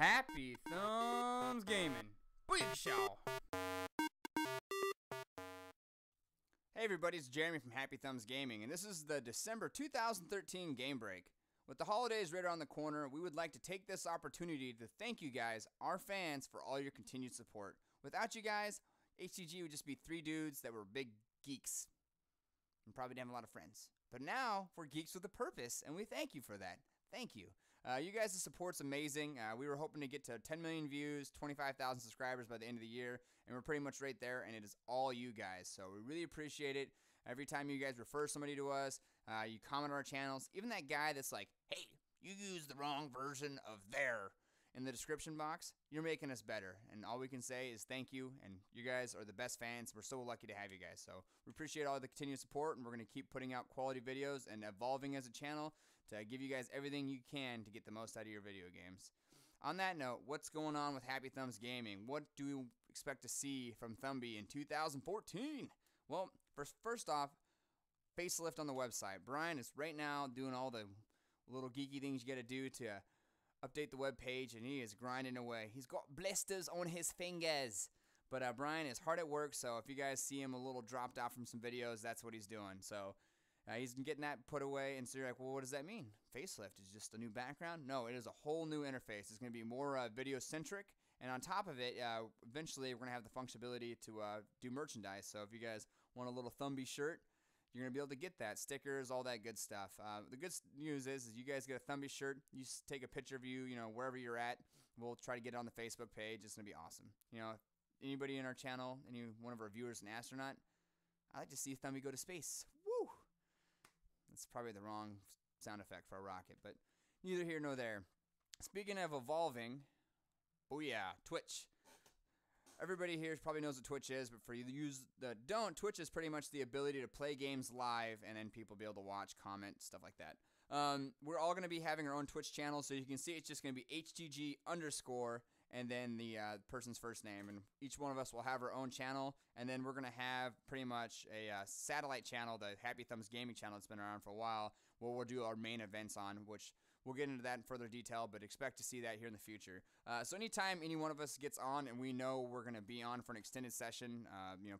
Happy Thumbs Gaming. Booyakashaw. Hey everybody, it's Jeremy from Happy Thumbs Gaming, and this is the December 2013 Gamebreak. With the holidays right around the corner, we would like to take this opportunity to thank you guys, our fans, for all your continued support. Without you guys, HTG would just be three dudes that were big geeks and probably didn't have a lot of friends. But now, we're geeks with a purpose, and we thank you for that. Thank you. You guys' support's amazing. We were hoping to get to 10 million views, 25,000 subscribers by the end of the year, and we're pretty much right there, and it is all you guys. So we really appreciate it. Every time you guys refer somebody to us, you comment on our channels, even that guy that's like, hey, you used the wrong version of there in the description box, you're making us better. And all we can say is thank you, and you guys are the best fans. We're so lucky to have you guys. So we appreciate all the continued support, and we're going to keep putting out quality videos and evolving as a channel to give you guys everything you can to get the most out of your video games. On that note, what's going on with Happy Thumbs Gaming? What do we expect to see from Thumbie in 2014? Well, first off, facelift on the website. Brian is right now doing all the little geeky things you got to do to update the web page, and he is grinding away. He's got blisters on his fingers. But Brian is hard at work, so if you guys see him a little dropped out from some videos, that's what he's doing. So he's getting that put away, and so you're like, well, what does that mean? Facelift is just a new background? No, it is a whole new interface. It's going to be more video-centric, and on top of it, eventually we're going to have the functionality to do merchandise. So if you guys want a little Thumbie shirt, you're going to be able to get that. Stickers, all that good stuff. The good news is you guys get a Thumbie shirt. You just take a picture of you, wherever you're at. We'll try to get it on the Facebook page. It's going to be awesome. If anybody in our channel, any one of our viewers, an astronaut, I'd like to see Thumbie go to space. Woo! That's probably the wrong sound effect for a rocket, but neither here nor there. Speaking of evolving, oh yeah, Twitch. Everybody here probably knows what Twitch is, but for you that don't, Twitch is pretty much the ability to play games live and then people be able to watch, comment, stuff like that. We're all going to be having our own Twitch channel, so you can see it's just going to be HTG_ and then the person's first name, and each one of us will have our own channel, and then we're going to have pretty much a satellite channel, the Happy Thumbs Gaming channel that's been around for a while, where we'll do our main events on, which we'll get into that in further detail, but expect to see that here in the future. So anytime any one of us gets on and we know we're going to be on for an extended session,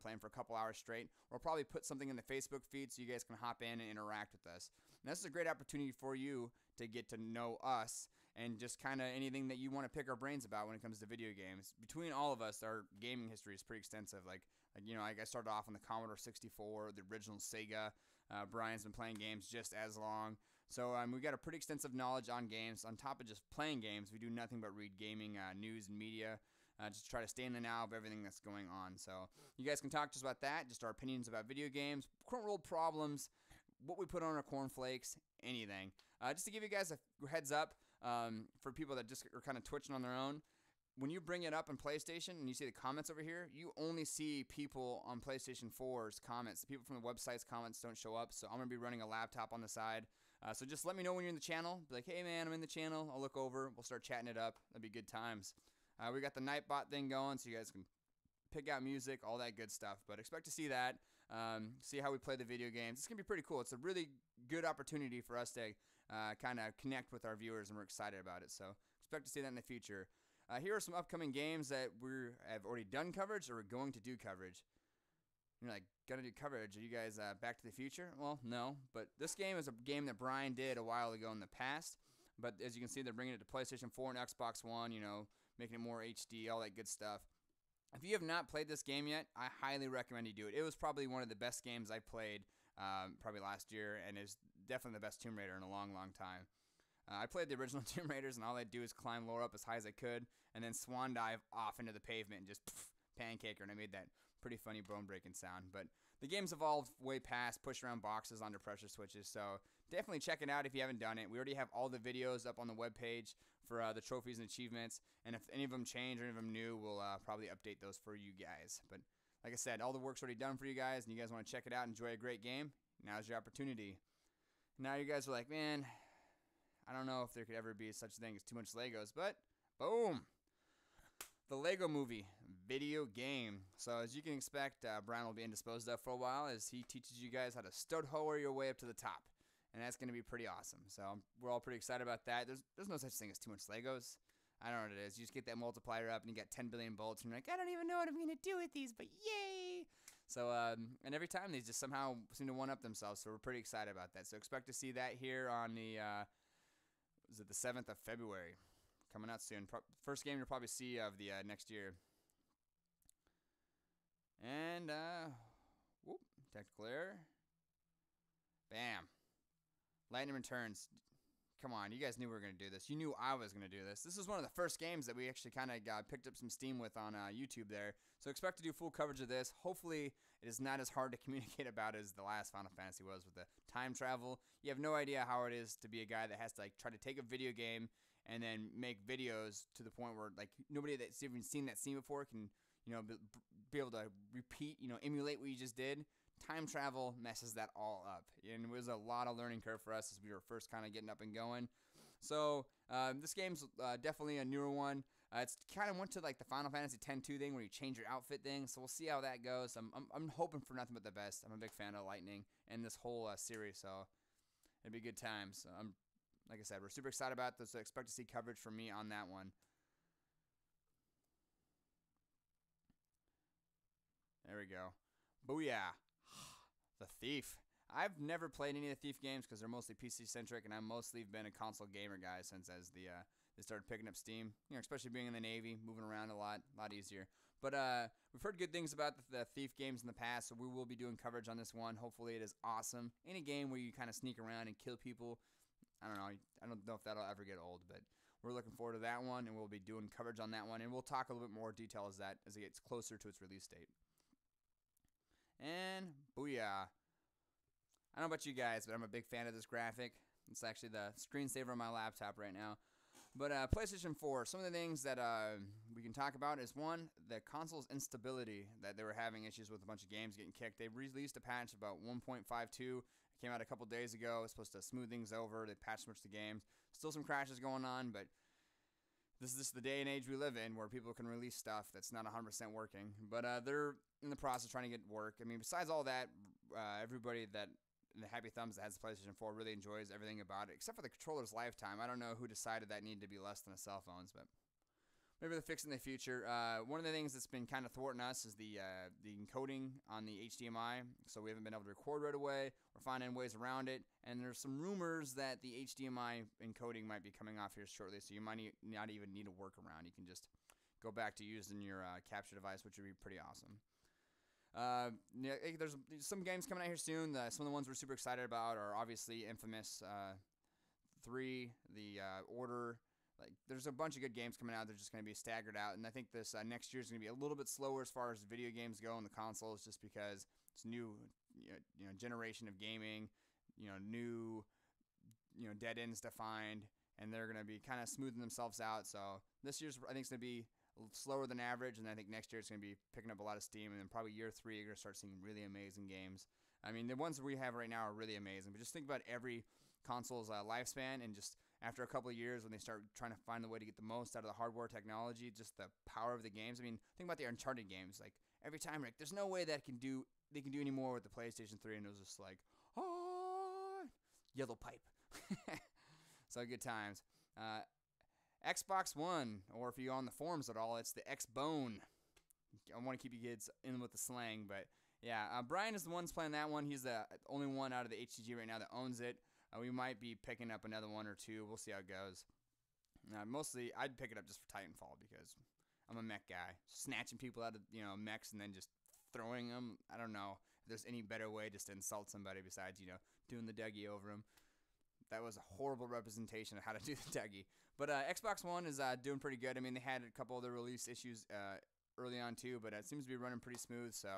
playing for a couple hours straight, we'll probably put something in the Facebook feed so you guys can hop in and interact with us. And this is a great opportunity for you to get to know us and just kind of anything that you want to pick our brains about when it comes to video games. Between all of us, our gaming history is pretty extensive. I started off on the Commodore 64, the original Sega. Brian's been playing games just as long. So we got a pretty extensive knowledge on games. On top of just playing games, we do nothing but read gaming news and media. Just try to stay in the now of everything that's going on. So you guys can talk to us about that, just our opinions about video games, current world problems, what we put on our cornflakes, anything. Just to give you guys a heads up, for people that just are kind of twitching on their own, when you bring it up on PlayStation and you see the comments over here, you only see people on PlayStation 4's comments. The people from the website's comments don't show up, so I'm going to be running a laptop on the side. So just let me know when you're in the channel. Be like, hey man, I'm in the channel. I'll look over. We'll start chatting it up. That'd be good times. We got the Nightbot thing going, so you guys can pick out music, all that good stuff. But expect to see that, see how we play the video games. It's going to be pretty cool. It's a really good opportunity for us to kind of connect with our viewers, and we're excited about it. So expect to see that in the future. Here are some upcoming games that we have already done coverage or we're going to do coverage. You're like, gonna do coverage. Are you guys Back to the Future? Well, no. But this game is a game that Brian did a while ago in the past. But as you can see, they're bringing it to PlayStation 4 and Xbox One, making it more HD, all that good stuff. If you have not played this game yet, I highly recommend you do it. It was probably one of the best games I played probably last year, and is definitely the best Tomb Raider in a long, long time. I played the original Tomb Raiders, and all I'd do is climb lower up as high as I could, and then swan dive off into the pavement and just pancake her, and I made that pretty funny bone-breaking sound. But the game's evolved way past push around boxes onto pressure switches, so definitely check it out if you haven't done it. We already have all the videos up on the webpage for the trophies and achievements, and if any of them change or any of them new, we'll probably update those for you guys. But like I said, all the work's already done for you guys, and you guys want to check it out, enjoy a great game, now's your opportunity. Now you guys are like, man, I don't know if there could ever be such a thing as too much Legos, but boom! The Lego Movie video game. So as you can expect, Brian will be indisposed of for a while as he teaches you guys how to stud-hoer your way up to the top. And that's going to be pretty awesome. So we're all pretty excited about that. There's no such thing as too much Legos. I don't know what it is. You just get that multiplier up and you got 10 billion bolts and you're like, I don't even know what I'm going to do with these, but yay! So, and every time they just somehow seem to one-up themselves, so we're pretty excited about that. So expect to see that here on the, is it the 7th of February? Coming out soon. First game you'll probably see of the next year. And, whoop, technical error. Bam. Lightning returns. Come on, you guys knew we were going to do this. You knew I was going to do this. This is one of the first games that we actually kind of picked up some steam with on YouTube there. So expect to do full coverage of this. Hopefully, it is not as hard to communicate about as the last Final Fantasy was with the time travel. You have no idea how it is to be a guy that has to like try to take a video game and then make videos to the point where like nobody that's even seen that scene before can, you know, be able to repeat, you know, emulate what you just did. Time travel messes that all up, and it was a lot of learning curve for us as we were first kind of getting up and going. So this game's definitely a newer one. It's kind of went to like the Final Fantasy X-2 thing where you change your outfit thing. So we'll see how that goes. I'm hoping for nothing but the best. I'm a big fan of Lightning and this whole series, so it'd be good times. Like I said, we're super excited about this. So expect to see coverage from me on that one. There we go. Booyah. The Thief. I've never played any of the Thief games because they're mostly PC-centric, and I've mostly been a console gamer guy since as they started picking up steam. You know, especially being in the Navy, moving around a lot easier. But we've heard good things about the Thief games in the past, so we will be doing coverage on this one. Hopefully it is awesome. Any game where you kind of sneak around and kill people, I don't know if that'll ever get old, but we're looking forward to that one, and we'll be doing coverage on that one, and we'll talk a little bit more detail as it gets closer to its release date. And booyah. I don't know about you guys, but I'm a big fan of this graphic. It's actually the screensaver on my laptop right now. But PlayStation 4, some of the things that we can talk about is, one, the console's instability, that they were having issues with a bunch of games getting kicked. They released a patch about 1.52. It came out a couple days ago. It's supposed to smooth things over. They patch switched the games. Still some crashes going on, but this is just the day and age we live in where people can release stuff that's not 100% working. But they're in the process of trying to get work. I mean, besides all that, everybody that the Happy Thumbs that has the PlayStation 4 really enjoys everything about it, except for the controller's lifetime. I don't know who decided that needed to be less than a cell phone's, but maybe they'll fix it in the future. One of the things that's been kind of thwarting us is the encoding on the HDMI, so we haven't been able to record right away. We're finding ways around it, and there's some rumors that the HDMI encoding might be coming off here shortly, so you might not even need a workaround. You can just go back to using your capture device, which would be pretty awesome. Yeah, there's some games coming out here soon. Some of the ones we're super excited about are obviously Infamous 3, The Order. Like, there's a bunch of good games coming out. They're just going to be staggered out, and I think this next year is going to be a little bit slower as far as video games go on the consoles, just because it's new, generation of gaming, new, dead ends to find, and they're going to be kind of smoothing themselves out. So this year's, I think, is going to be slower than average, and I think next year it's going to be picking up a lot of steam, and then probably year 3 you're going to start seeing really amazing games. I mean, the ones that we have right now are really amazing, but just think about every console's lifespan, and just after a couple of years when they start trying to find the way to get the most out of the hardware technology, just the power of the games. I mean, think about the Uncharted games. Like, every time, Rick, there's no way that they can do any more with the PlayStation 3, and it was just like, oh, yellow pipe. So good times. Xbox One, or if you're on the forums at all, it's the X-Bone. I want to keep you kids in with the slang, but yeah, Brian is the one playing that one. He's the only one out of the HTG right now that owns it. We might be picking up another one or two. We'll see how it goes. Mostly, I'd pick it up just for Titanfall because I'm a mech guy. Snatching people out of mechs and then just throwing them. I don't know if there's any better way just to insult somebody besides doing the Dougie over them. That was a horrible representation of how to do the Dougie. But Xbox One is doing pretty good. I mean, they had a couple of the release issues early on too, but it seems to be running pretty smooth. So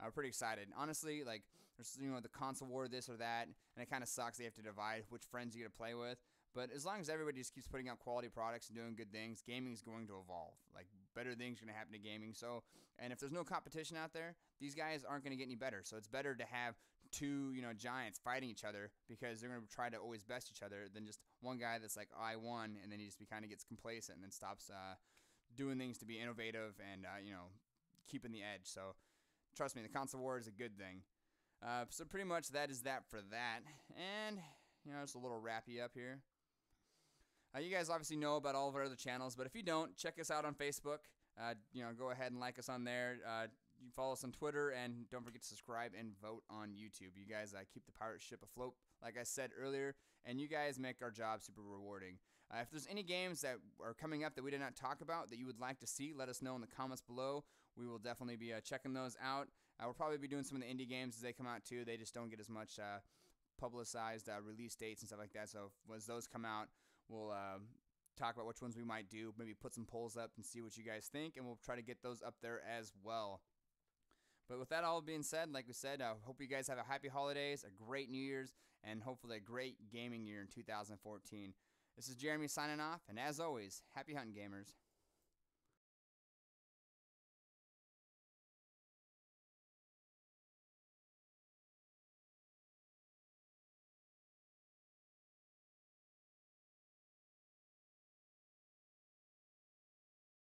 I'm pretty excited. Honestly, like, there's the console war, this or that, and it kind of sucks. They have to divide which friends you get to play with. But as long as everybody just keeps putting out quality products and doing good things, gaming is going to evolve. Like, better things are going to happen to gaming. So, and if there's no competition out there, these guys aren't going to get any better. So it's better to have two, giants fighting each other, because they're going to try to always best each other, than just one guy that's like, I won, and then he just kind of gets complacent and then stops doing things to be innovative and, keeping the edge. So trust me, the console war is a good thing. So pretty much that is that for that. And, just a little wrappy up here. You guys obviously know about all of our other channels, but if you don't, check us out on Facebook. Go ahead and like us on there. You follow us on Twitter, and don't forget to subscribe and vote on YouTube. You guys keep the pirate ship afloat, like I said earlier, and you guys make our job super rewarding. If there's any games that are coming up that we did not talk about that you would like to see, let us know in the comments below. We will definitely be checking those out. We'll probably be doing some of the indie games as they come out too. They just don't get as much publicized release dates and stuff like that. So as those come out, we'll talk about which ones we might do. Maybe put some polls up and see what you guys think, and we'll try to get those up there as well. But with that all being said, like we said, I hope you guys have a happy holidays, a great New Year's, and hopefully a great gaming year in 2014. This is Jeremy signing off, and as always, happy hunting, gamers.